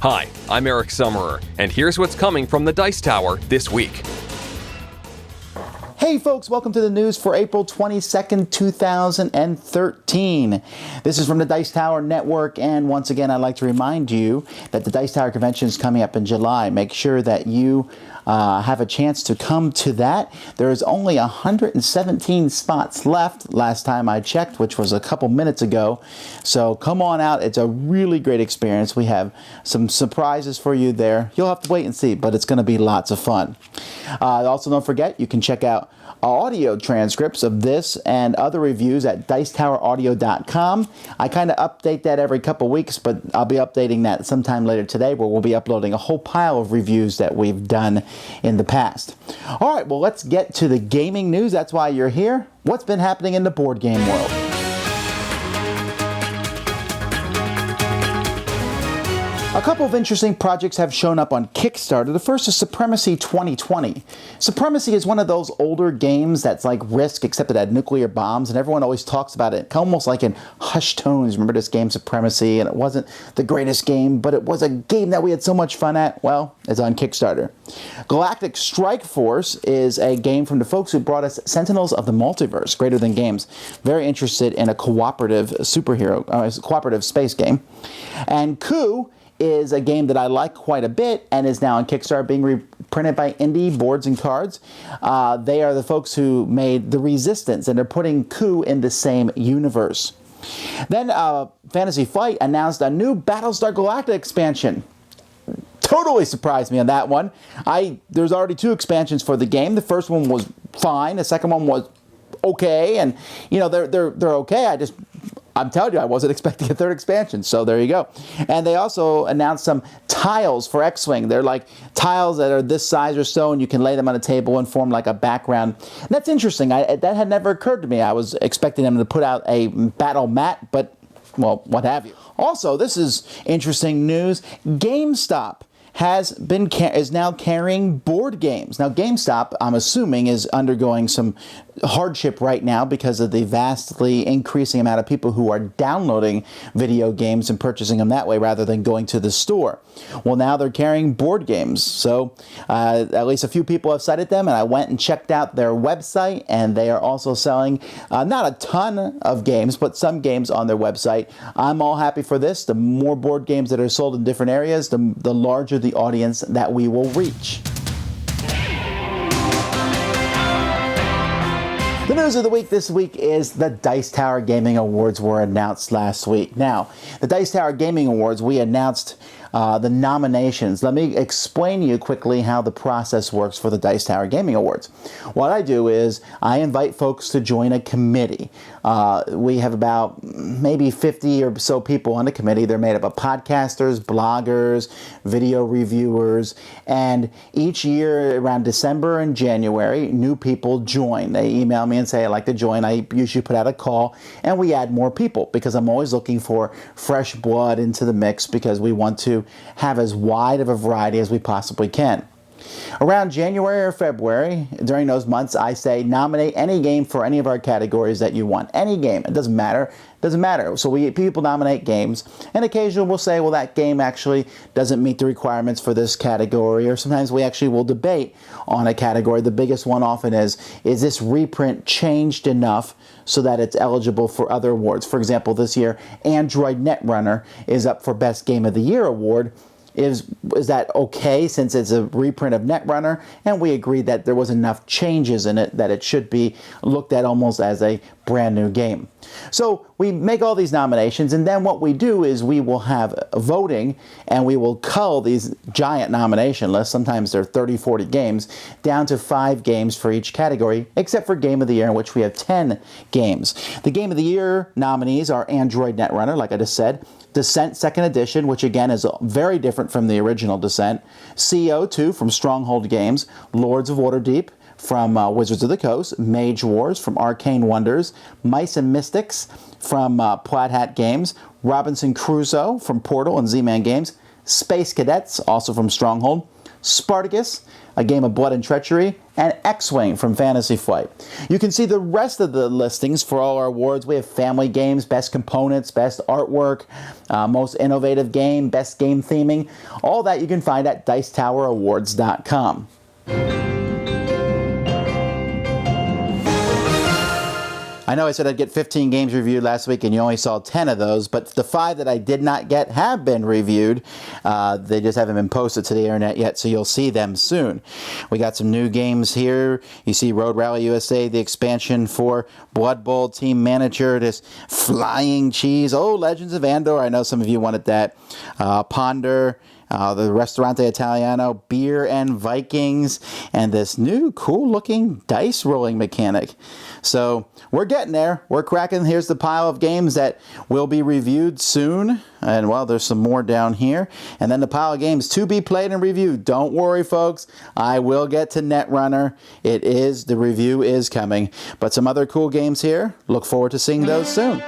Hi, I'm Eric Summerer, and here's what's coming from the Dice Tower this week. Hey folks, welcome to the news for April 22nd, 2013. This is from the Dice Tower Network, and once again I'd like to remind you that the Dice Tower Convention is coming up in July. Make sure that you have a chance to come to that. There is only 117 spots left last time I checked, which was a couple minutes ago. So come on out. It's a really great experience. We have some surprises for you there. You'll have to wait and see, but it's going to be lots of fun. Also, don't forget, you can check out audio transcripts of this and other reviews at dicetoweraudio.com. I kind of update that every couple weeks, but I'll be updating that sometime later today, where we'll be uploading a whole pile of reviews that we've done in the past. All right, well, let's get to the gaming news. That's why you're here. What's been happening in the board game world? A couple of interesting projects have shown up on Kickstarter. The first is Supremacy 2020. Supremacy is one of those older games that's like Risk, except it had nuclear bombs, and everyone always talks about it almost like in hushed tones. Remember this game, Supremacy? And it wasn't the greatest game, but it was a game that we had so much fun at. Well, it's on Kickstarter. Galactic Strike Force is a game from the folks who brought us Sentinels of the Multiverse, Greater Than Games. Very interested in a cooperative cooperative space game. And Coup is a game that I like quite a bit and is now on Kickstarter, being reprinted by Indie Boards and Cards. They are the folks who made The Resistance, and they're putting Coup in the same universe. Then Fantasy Flight announced a new Battlestar Galactica expansion. Totally surprised me on that one. There's already 2 expansions for the game. The first one was fine. The second one was okay, and you know they're okay. I'm telling you, I wasn't expecting a 3rd expansion, so there you go. And they also announced some tiles for X-Wing. They're like tiles that are this size or so, and you can lay them on a table and form like a background. And that's interesting. That had never occurred to me. I was expecting them to put out a battle mat, but, well, what have you. Also, this is interesting news. GameStop is now carrying board games. Now, GameStop, I'm assuming, is undergoing some hardship right now because of the vastly increasing amount of people who are downloading video games and purchasing them that way rather than going to the store. Well, now they're carrying board games. So at least a few people have cited them, and I went and checked out their website, and they are also selling not a ton of games, but some games on their website. I'm all happy for this. The more board games that are sold in different areas, the larger the audience that we will reach. The news of the week this week is the Dice Tower Gaming Awards were announced last week. Now, the Dice Tower Gaming Awards, we announced the nominations. Let me explain to you quickly how the process works for the Dice Tower Gaming Awards. What I do is I invite folks to join a committee. We have about maybe 50 or so people on the committee. They're made up of podcasters, bloggers, video reviewers, and each year around December and January, new people join. They email me and say, I'd like to join. I usually put out a call, and we add more people because I'm always looking for fresh blood into the mix because we want to have as wide of a variety as we possibly can. Around January or February, during those months, I say nominate any game for any of our categories that you want. Any game. It doesn't matter. It doesn't matter. So people nominate games, and occasionally we'll say, well, that game actually doesn't meet the requirements for this category, or sometimes we actually will debate on a category. The biggest one often is this reprint changed enough so that it's eligible for other awards? For example, this year, Android Netrunner is up for Best Game of the Year award. Is that okay since it's a reprint of Netrunner? And we agreed that there was enough changes in it that it should be looked at almost as a brand new game. So we make all these nominations, and then what we do is we will have voting, and we will cull these giant nomination lists. Sometimes there are 30, 40 games, down to 5 games for each category, except for Game of the Year, in which we have 10 games. The Game of the Year nominees are Android Netrunner, like I just said, Descent 2nd Edition, which again is very different from the original Descent, CO2 from Stronghold Games, Lords of Waterdeep from Wizards of the Coast, Mage Wars from Arcane Wonders, Mice and Mystics from Plaid Hat Games, Robinson Crusoe from Portal and Z-Man Games, Space Cadets, also from Stronghold, Spartacus, a game of blood and treachery, and X-Wing from Fantasy Flight. You can see the rest of the listings for all our awards. We have family games, best components, best artwork, most innovative game, best game theming. All that you can find at DicetowerAwards.com. I know I said I'd get 15 games reviewed last week and you only saw 10 of those, but the 5 that I did not get have been reviewed. They just haven't been posted to the internet yet, so you'll see them soon. We got some new games here. You see Road Rally USA, the expansion for Blood Bowl Team Manager, this Flying Cheese. Oh, Legends of Andor, I know some of you wanted that. Ponder. The Ristorante Italiano, Beer and Vikings, and this new cool-looking dice rolling mechanic. So we're getting there. We're cracking. Here's the pile of games that will be reviewed soon. And, well, there's some more down here. And then the pile of games to be played and reviewed. Don't worry, folks. I will get to Netrunner. The review is coming. But some other cool games here. Look forward to seeing those soon.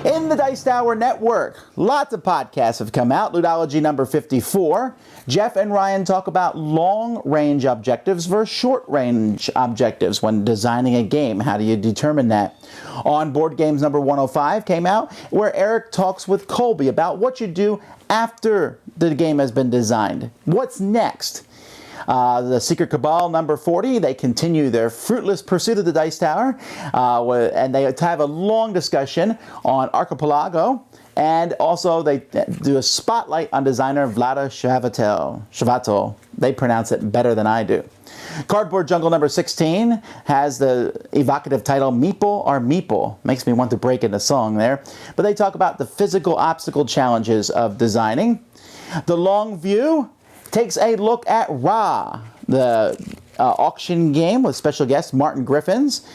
In the Dice Tower Network, lots of podcasts have come out. Ludology number 54. Jeff and Ryan talk about long-range objectives versus short-range objectives when designing a game. How do you determine that? On Board Games number 105 came out, where Eric talks with Colby about what you do after the game has been designed. What's next? The Secret Cabal number 40, they continue their fruitless pursuit of the Dice Tower, and they have a long discussion on Archipelago, and also they do a spotlight on designer Vlada Shavato. They pronounce it better than I do. Cardboard Jungle number 16 has the evocative title Meeple or Meeple. Makes me want to break into song there. But they talk about the physical obstacle challenges of designing. The Long View takes a look at Ra, the auction game with special guest Martin Griffins.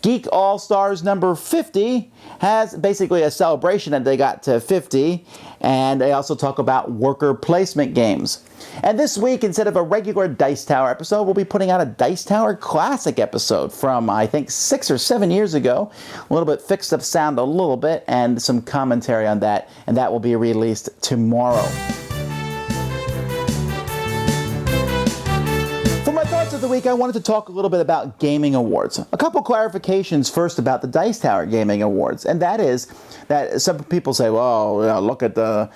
Geek All-Stars number 50 has basically a celebration that they got to 50, and they also talk about worker placement games. And this week, instead of a regular Dice Tower episode, we'll be putting out a Dice Tower Classic episode from, I think, 6 or 7 years ago. A little bit fixed up sound a little bit, and some commentary on that, and that will be released tomorrow. Of the week, I wanted to talk a little bit about gaming awards. A couple clarifications first about the Dice Tower Gaming Awards, and that is that some people say, well, look at the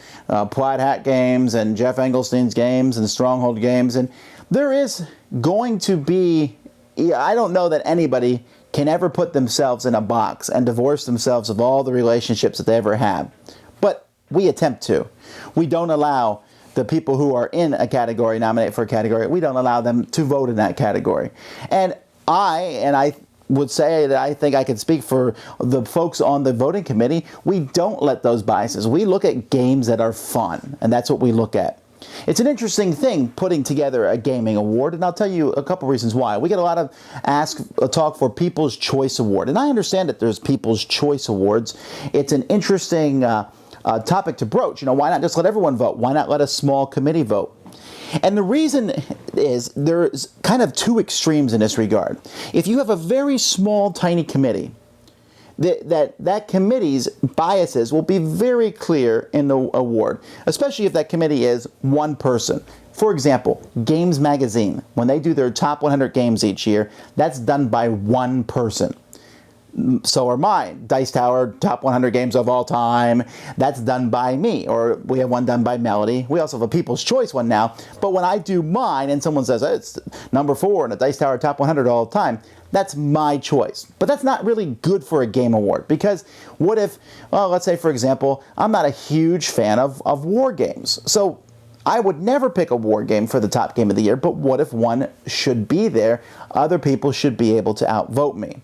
Plaid Hat games and Jeff Engelstein's games and Stronghold games, and there is going to be, I don't know that anybody can ever put themselves in a box and divorce themselves of all the relationships that they ever have, but we attempt to. We don't allow the people who are in a category, nominate for a category, we don't allow them to vote in that category. And I would say that I think I can speak for the folks on the voting committee, we don't let those biases. We look at games that are fun, and that's what we look at. It's an interesting thing putting together a gaming award, and I'll tell you a couple reasons why. We get a lot of talk for People's Choice Award, and I understand that there's People's Choice Awards. It's an interesting topic to broach. Why not just let everyone vote? Why not let a small committee vote? And the reason is there's kind of two extremes in this regard. If you have a very small, tiny committee, that committee's biases will be very clear in the award, especially if that committee is one person. For example, Games Magazine, when they do their top 100 games each year, that's done by one person. So are mine. Dice Tower, top 100 games of all time. That's done by me. Or we have one done by Melody. We also have a People's Choice one now. But when I do mine and someone says, it's number 4 in the Dice Tower top 100 all the time, that's my choice. But that's not really good for a game award. Because what if, well, let's say, for example, I'm not a huge fan of war games. So I would never pick a war game for the top game of the year. But what if one should be there? Other people should be able to outvote me.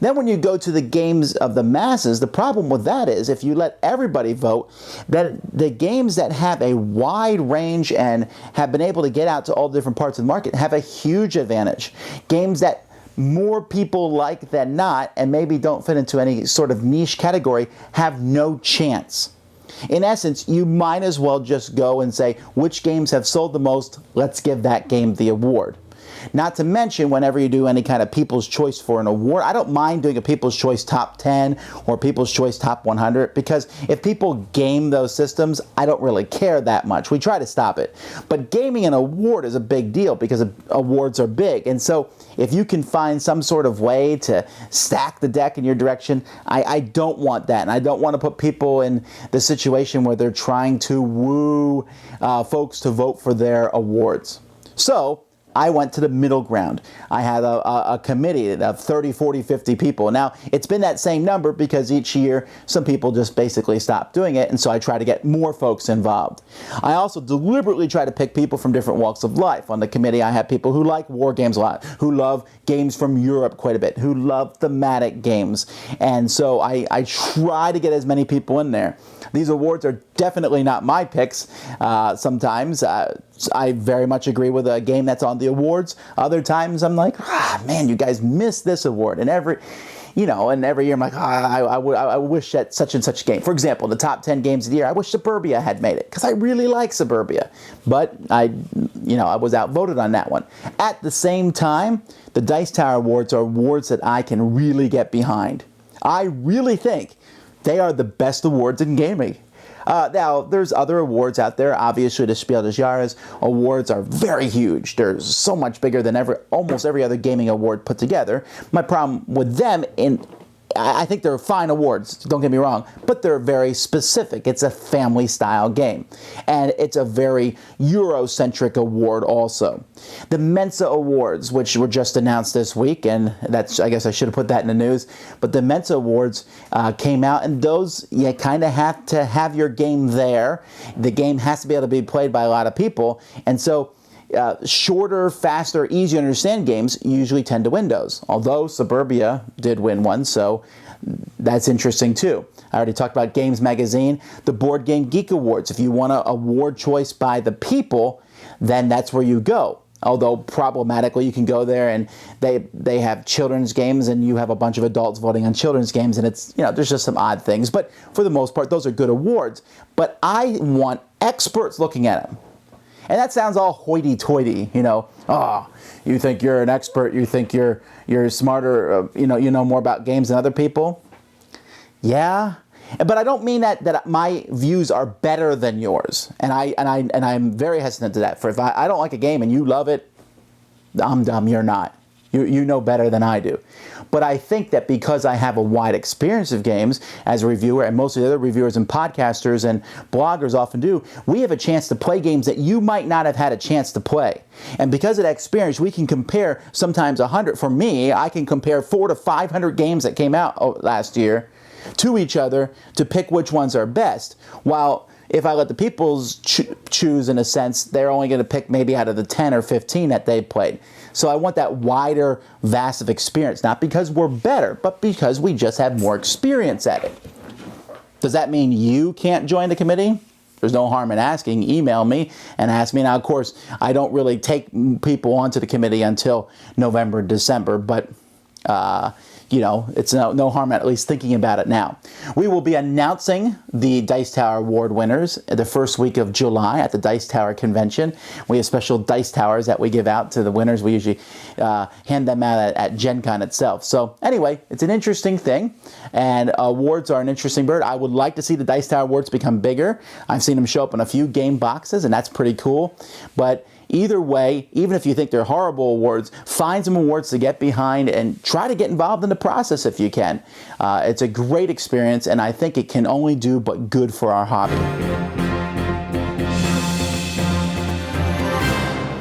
Then when you go to the games of the masses, the problem with that is if you let everybody vote, that the games that have a wide range and have been able to get out to all different parts of the market have a huge advantage. Games that more people like than not and maybe don't fit into any sort of niche category have no chance. In essence, you might as well just go and say, which games have sold the most? Let's give that game the award. Not to mention, whenever you do any kind of People's Choice for an award, I don't mind doing a People's Choice Top 10 or People's Choice Top 100, because if people game those systems, I don't really care that much. We try to stop it. But gaming an award is a big deal because awards are big. And so if you can find some sort of way to stack the deck in your direction, I don't want that. And I don't want to put people in the situation where they're trying to woo folks to vote for their awards. So I went to the middle ground. I had a committee of 30, 40, 50 people. Now, it's been that same number because each year some people just basically stop doing it, and so I try to get more folks involved. I also deliberately try to pick people from different walks of life. On the committee, I have people who like war games a lot, who love games from Europe quite a bit, who love thematic games, and so I try to get as many people in there. These awards are definitely not my picks. Sometimes I very much agree with a game that's on the awards. Other times I'm like, man, you guys missed this award. And every year I'm like, I wish that such and such game. For example, the top 10 games of the year, I wish Suburbia had made it because I really like Suburbia. But I was outvoted on that one. At the same time, the Dice Tower Awards are awards that I can really get behind. I really think they are the best awards in gaming. Now, there's other awards out there. Obviously, the Spiel des Jahres awards are very huge. They're so much bigger than almost every other gaming award put together. My problem with them, I think they're fine awards, don't get me wrong, but they're very specific. It's a family-style game, and it's a very Eurocentric award also. The Mensa Awards, which were just announced this week, and I guess I should have put that in the news, but the Mensa Awards came out, and those, you kind of have to have your game there. The game has to be able to be played by a lot of people, and so shorter, faster, easy to understand games usually tend to win those. Although Suburbia did win one, so that's interesting too. I already talked about Games Magazine. The Board Game Geek Awards. If you want an award choice by the people, then that's where you go. Although problematically, you can go there and they have children's games and you have a bunch of adults voting on children's games, and it's, there's just some odd things. But for the most part, those are good awards. But I want experts looking at them. And that sounds all hoity-toity, you think you're an expert, you think you're smarter, you know more about games than other people. Yeah, but I don't mean that my views are better than yours, and I'm very hesitant to that. For if I don't like a game and you love it, I'm dumb. You're not. You know better than I do. But I think that because I have a wide experience of games as a reviewer, and most of the other reviewers and podcasters and bloggers often do, we have a chance to play games that you might not have had a chance to play. And because of that experience, we can compare sometimes 100. For me, I can compare 400 to 500 games that came out last year to each other to pick which ones are best. While if I let the people choose, in a sense, they're only going to pick maybe out of the 10 or 15 that they played. So I want that wider, vast of experience, not because we're better, but because we just have more experience at it. Does that mean you can't join the committee? There's no harm in asking. Email me and ask me. Now, of course, I don't really take people onto the committee until November, December, but it's no harm at least thinking about it now. We will be announcing the Dice Tower Award winners the first week of July at the Dice Tower Convention. We have special Dice Towers that we give out to the winners. We usually hand them out at Gen Con itself. So anyway, it's an interesting thing, and awards are an interesting bird. I would like to see the Dice Tower Awards become bigger. I've seen them show up in a few game boxes, and that's pretty cool. But either way, even if you think they're horrible awards, find some awards to get behind and try to get involved in the process if you can. It's a great experience, and I think it can only do but good for our hobby.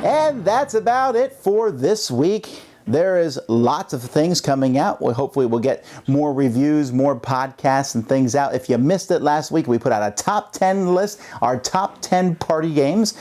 And that's about it for this week. There is lots of things coming out. Well, hopefully we'll get more reviews, more podcasts and things out. If you missed it last week, we put out a top 10 list, our top 10 party games.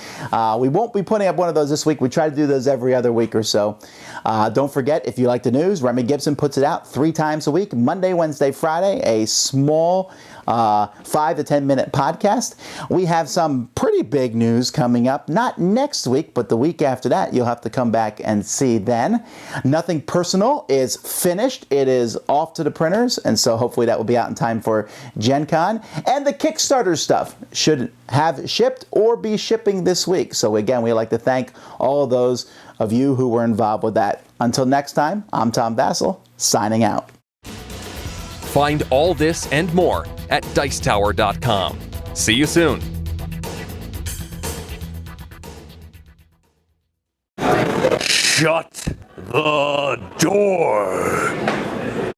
We won't be putting up one of those this week. We try to do those every other week or so. Don't forget, if you like the news, Remy Gibson puts it out 3 times a week, Monday, Wednesday, Friday, a small 5 to 10 minute podcast. We have some pretty big news coming up, not next week, but the week after that. You'll have to come back and see then. Nothing Personal is finished. It is off to the printers, and so hopefully that will be out in time for Gen Con. And the Kickstarter stuff should have shipped or be shipping this week. So again, we'd like to thank all of those of you who were involved with that. Until next time, I'm Tom Vasel, signing out. Find all this and more at Dicetower.com. See you soon. Shut the door.